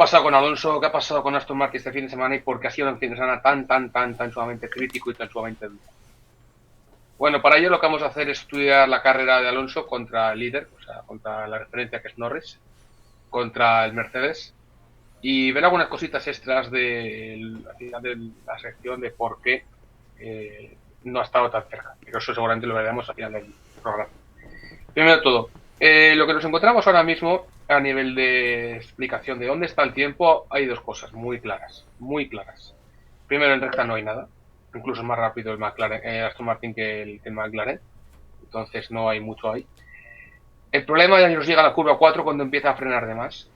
pasado con Alonso? ¿Qué ha pasado con Aston Martin este fin de semana? ¿Y por qué ha sido un fin de semana tan sumamente crítico y tan sumamente duro? Bueno, para ello lo que vamos a hacer es estudiar la carrera de Alonso contra el líder, o sea, contra la referencia que es Norris, contra el Mercedes, y ver algunas cositas extras de la sección de por qué no ha estado tan cerca. Pero eso seguramente lo veremos al final del programa. Primero de todo, lo que nos encontramos ahora mismo a nivel de explicación de dónde está el tiempo, hay dos cosas muy claras, muy claras. Primero, en recta no hay nada, incluso es más rápido el McLaren, Aston Martin que el McLaren, entonces no hay mucho ahí. El problema ya nos llega a la curva 4 cuando empieza a frenar de más.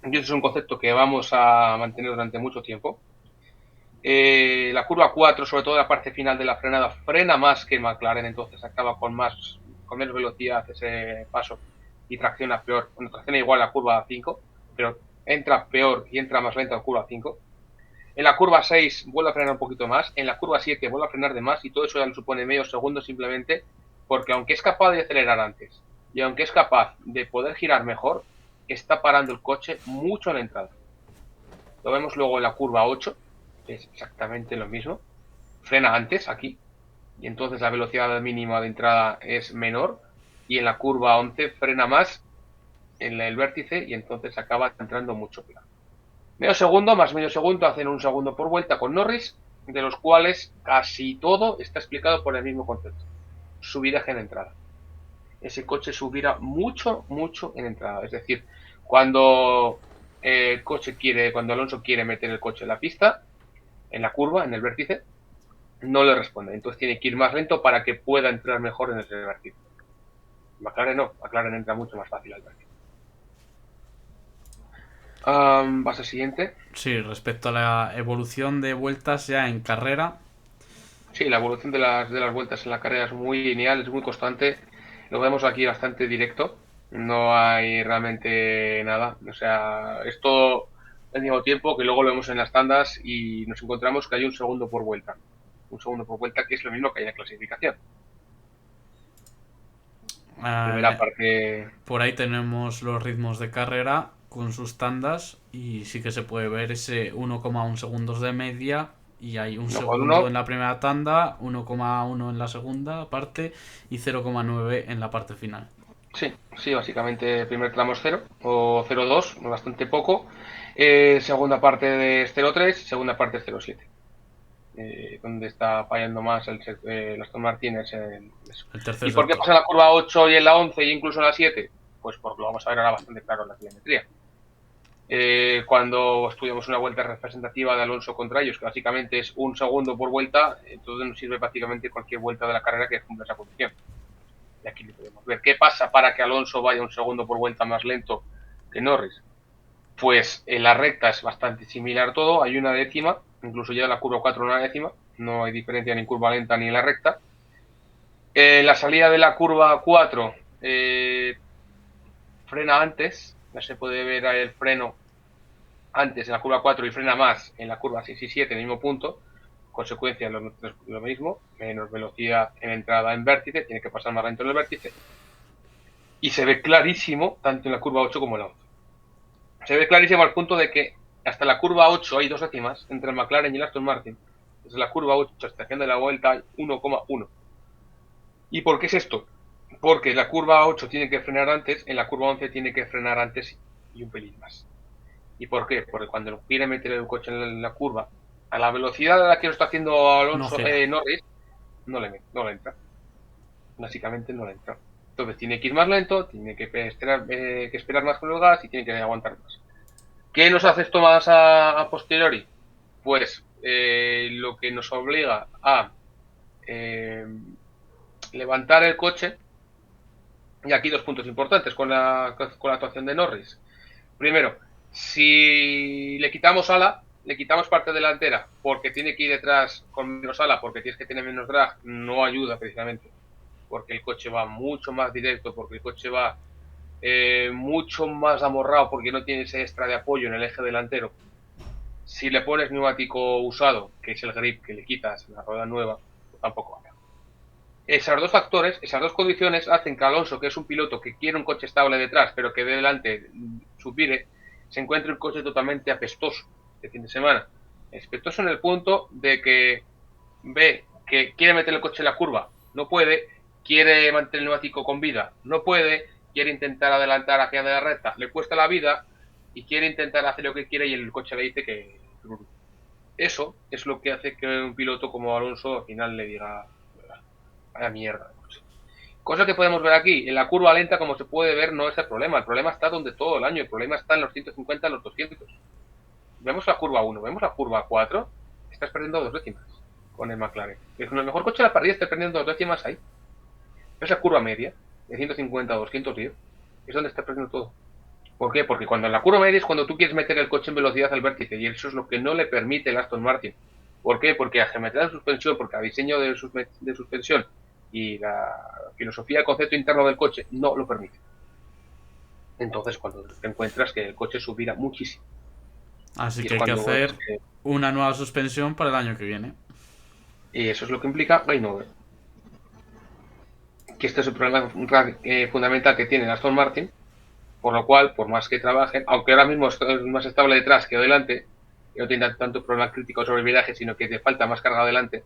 Y eso es un concepto que vamos a mantener durante mucho tiempo. La curva 4, sobre todo la parte final de la frenada, frena más que el McLaren, entonces acaba con menos velocidad ese paso y tracciona peor. Bueno, tracciona igual la curva 5, pero entra peor y entra más lento la curva 5. En la curva 6 vuelve a frenar un poquito más, en la curva 7 vuelve a frenar de más y todo eso ya le supone medio segundo simplemente porque aunque es capaz de acelerar antes y aunque es capaz de poder girar mejor, está parando el coche mucho en la entrada. Lo vemos luego en la curva 8, que es exactamente lo mismo. Frena antes aquí y entonces la velocidad mínima de entrada es menor y en la curva 11 frena más en el vértice y entonces acaba entrando mucho peor. Medio segundo más medio segundo hacen un segundo por vuelta con Norris, de los cuales casi todo está explicado por el mismo concepto. Subiraje en entrada. Ese coche subirá mucho en entrada. Es decir, cuando cuando Alonso quiere meter el coche en la pista, en la curva, en el vértice, no le responde. Entonces tiene que ir más lento para que pueda entrar mejor en ese vértice. McLaren no, McLaren entra mucho más fácil al vértice. Base siguiente. Sí, respecto a la evolución de vueltas ya en carrera. Sí, la evolución de las vueltas en la carrera es muy lineal, es muy constante. Lo vemos aquí bastante directo. No hay realmente nada. O sea, es todo al mismo tiempo que luego lo vemos en las tandas y nos encontramos que hay un segundo por vuelta. Un segundo por vuelta que es lo mismo que hay en la clasificación. Primera eh, parte. por ahí tenemos los ritmos de carrera con sus tandas y sí que se puede ver ese 1,1 segundos de media y hay un Uno con segundo uno. en la primera tanda, 1,1 en la segunda parte y 0,9 en la parte final. Sí, sí, básicamente primer tramo es 0 o 0,2, bastante poco. Segunda parte es 0,3, segunda parte es 0,7. Donde está fallando más el Aston Martin es en eso. El tercer ¿Y por qué sector. pasa en la curva 8 y en la 11 e incluso en la 7? Pues porque lo vamos a ver ahora bastante claro en la telemetría. Cuando estudiamos una vuelta representativa de Alonso contra ellos, que básicamente es un segundo por vuelta, entonces nos sirve prácticamente cualquier vuelta de la carrera que cumpla esa condición. Y aquí lo podemos ver. ¿Qué pasa para que Alonso vaya un segundo por vuelta más lento que Norris? Pues en la recta es bastante similar todo, hay una décima, incluso ya en la curva 4 una décima, no hay diferencia ni en curva lenta ni en la recta. La salida de la curva 4 frena antes, ya se puede ver el freno antes en la curva 4 y frena más en la curva 6 y 7 en el mismo punto, consecuencia lo mismo, menos velocidad en entrada en vértice, tiene que pasar más lento en el vértice, y se ve clarísimo tanto en la curva 8 como en la 11. Se ve clarísimo al punto de que hasta la curva 8 hay dos décimas entre el McLaren y el Aston Martin. Desde la curva 8 hasta el final de la vuelta hay 1,1. ¿Y por qué es esto? Porque la curva 8 tiene que frenar antes, en la curva 11 tiene que frenar antes y un pelín más. ¿Y por qué? Porque cuando quiere meter el coche en la curva, a la velocidad a la que lo está haciendo No Alonso, gira. Norris, no le entra. Básicamente no le entra. Entonces tiene que ir más lento, tiene que esperar más con el gas y tiene que aguantar más. ¿Qué nos hace esto más a posteriori? Pues lo que nos obliga a eh, levantar el coche, y aquí dos puntos importantes con la actuación de Norris. Primero, si le quitamos ala, le quitamos parte delantera porque tiene que ir detrás con menos ala, porque tienes que tener menos drag, no ayuda precisamente, porque el coche va mucho más directo, porque el coche va mucho más amorrado, porque no tiene ese extra de apoyo en el eje delantero. Si le pones neumático usado, que es el grip que le quitas en la rueda nueva, pues tampoco va. Esos dos factores, esas dos condiciones hacen que Alonso, que es un piloto que quiere un coche estable detrás, pero que de delante supire, se encuentra el coche totalmente apestoso de fin de semana. Apestoso en el punto de que ve que quiere meter el coche en la curva, no puede, quiere mantener el neumático con vida, no puede, quiere intentar adelantar hacia la recta, le cuesta la vida y quiere intentar hacer lo que quiere y el coche le dice que... Eso es lo que hace que un piloto como Alonso al final le diga vaya mierda. Cosa que podemos ver aquí, en la curva lenta, como se puede ver, no es el problema está donde todo el año, el problema está en los 150, en los 200. Vemos la curva 1, vemos la curva 4, estás perdiendo 2 décimas con el McLaren. Con el mejor coche de la parrilla estás perdiendo 2 décimas ahí. Ves la curva media, de 150 a 210, es donde estás perdiendo todo. ¿Por qué? Porque cuando en la curva media es cuando tú quieres meter el coche en velocidad al vértice, y eso es lo que no le permite el Aston Martin. ¿Por qué? Porque a geometría de suspensión, porque a diseño de suspensión y la filosofía, el concepto interno del coche no lo permite. Entonces, cuando te encuentras que el coche subirá muchísimo. Así que hay que hacer una nueva suspensión para el año que viene. Y eso es lo que implica Reinover. Que este es el problema fundamental que tiene el Aston Martin, por lo cual, por más que trabajen, aunque ahora mismo es más estable detrás que delante, y no tiene tanto problema crítico sobre el viraje, sino que te falta más carga adelante,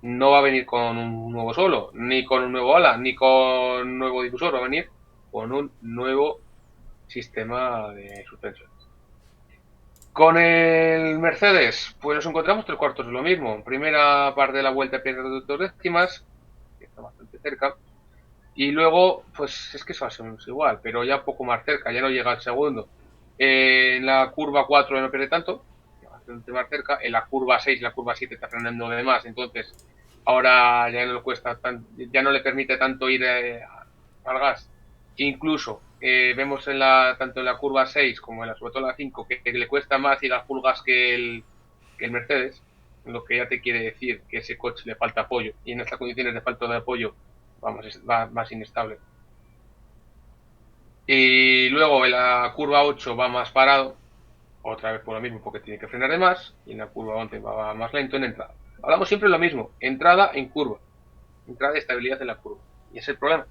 no va a venir con un nuevo solo, ni con un nuevo ala, ni con un nuevo difusor, va a venir con un nuevo sistema de suspensión. Con el Mercedes, pues nos encontramos 3/4 de lo mismo. Primera parte de la vuelta pierde 2 décimas, que está bastante cerca. Y luego, pues es que eso va a ser igual, pero ya poco más cerca, ya no llega al segundo. En la curva 4 no pierde tanto, bastante más cerca. En la curva 6 y la curva 7 está frenando de más, entonces ahora ya no le cuesta ya no le permite tanto ir al gas. Incluso vemos tanto en la curva 6 como en sobre todo en la 5 que le cuesta más ir a full gas que el Mercedes, lo que ya te quiere decir que ese coche le falta apoyo, y en estas condiciones de falta de apoyo va más inestable. Y luego en la curva 8 va más parado, otra vez por lo mismo porque tiene que frenar de más, y en la curva 11 va más lento en entrada. Hablamos siempre lo mismo, entrada en curva, entrada de estabilidad en la curva, y es el problema.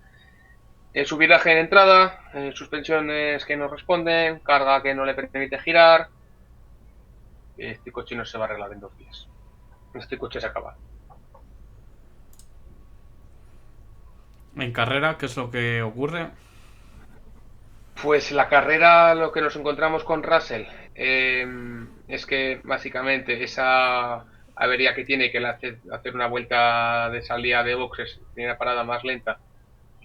El subviraje en entrada, suspensiones que no responden, carga que no le permite girar. Este coche no se va a arreglar en 2 días. Este coche se acaba. En carrera, ¿qué es lo que ocurre? Pues la carrera, lo que nos encontramos con Russell es que básicamente esa avería que tiene, que le hace hacer una vuelta de salida de boxes, tiene una parada más lenta,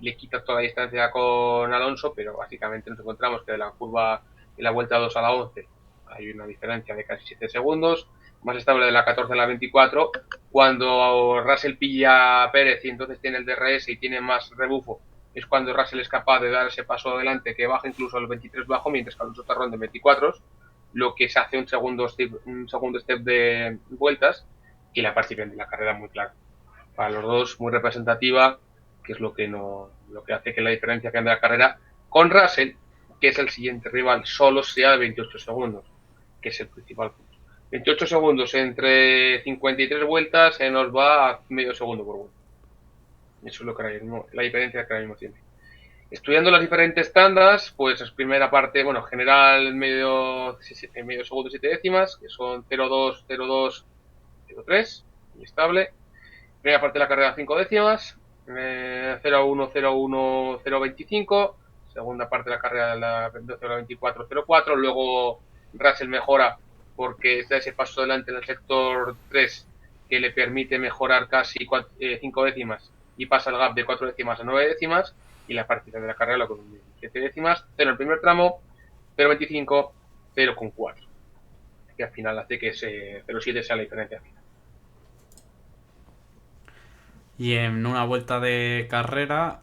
le quita toda la distancia con Alonso, pero básicamente nos encontramos que de la curva de la vuelta 2 a la 11 hay una diferencia de casi 7 segundos, más estable de la 14 a la 24, cuando Russell pilla a Pérez y entonces tiene el DRS y tiene más rebufo, es cuando Russell es capaz de dar ese paso adelante que baja incluso al 23 bajo, mientras que Alonso está ronda en 24, lo que se hace un segundo step de vueltas, y la participación de la carrera muy clara. Para los dos, muy representativa, que es lo que hace que la diferencia que anda la carrera con Russell, que es el siguiente rival, solo sea de 28 segundos, que es el principal punto. 28 segundos entre 53 vueltas se nos va a medio segundo por vuelta. Eso es lo que la diferencia que ahora mismo tiene. Estudiando las diferentes tandas, pues es primera parte, bueno, general medio segundo 7 décimas, que son 0,2, 0,2, 0,3, inestable. Primera parte de la carrera 5 décimas, 0,1, 0,1, 0,25. Segunda parte de la carrera de la 0,24, 0,4. Luego Russell mejora porque está ese paso adelante en el sector 3 que le permite mejorar casi 5 décimas y pasa el gap de 4 décimas a 9 décimas. Y la partida de la carrera con 7 décimas, 0 en el primer tramo, 0,25, 0,4. Que al final hace que ese 0,7 sea la diferencia final. Y en una vuelta de carrera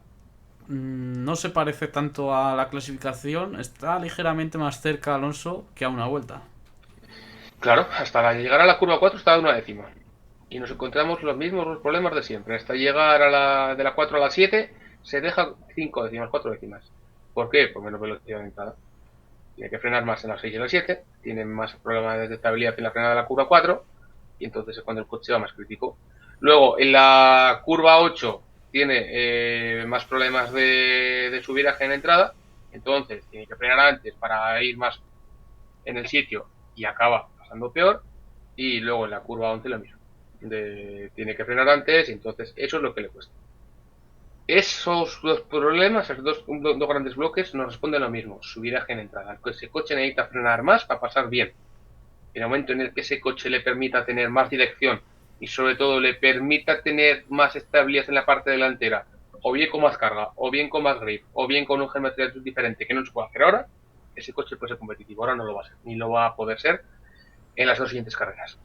no se parece tanto a la clasificación, está ligeramente más cerca Alonso que a una vuelta. Claro, hasta llegar a la curva 4 está a 1 décima. Y nos encontramos los mismos problemas de siempre. Hasta llegar de la 4 a la 7 se deja 5 décimas, 4 décimas. ¿Por qué? Por menos velocidad de entrada. Tiene que frenar más en la 6 y la 7, tiene más problemas de estabilidad en la frenada de la curva 4, y entonces es cuando el coche va más crítico. Luego, en la curva 8 tiene más problemas de subiraje en entrada, entonces tiene que frenar antes para ir más en el sitio y acaba pasando peor. Y luego en la curva 11 lo mismo. Tiene que frenar antes y entonces eso es lo que le cuesta. Esos dos problemas, esos dos grandes bloques, nos responden lo mismo: subiraje en entrada. Ese coche necesita frenar más para pasar bien. En el momento en el que ese coche le permita tener más dirección y sobre todo le permita tener más estabilidad en la parte delantera, o bien con más carga, o bien con más grip, o bien con un geometría diferente que no se puede hacer ahora, ese coche puede ser competitivo. Ahora no lo va a ser, ni lo va a poder ser en las dos siguientes carreras.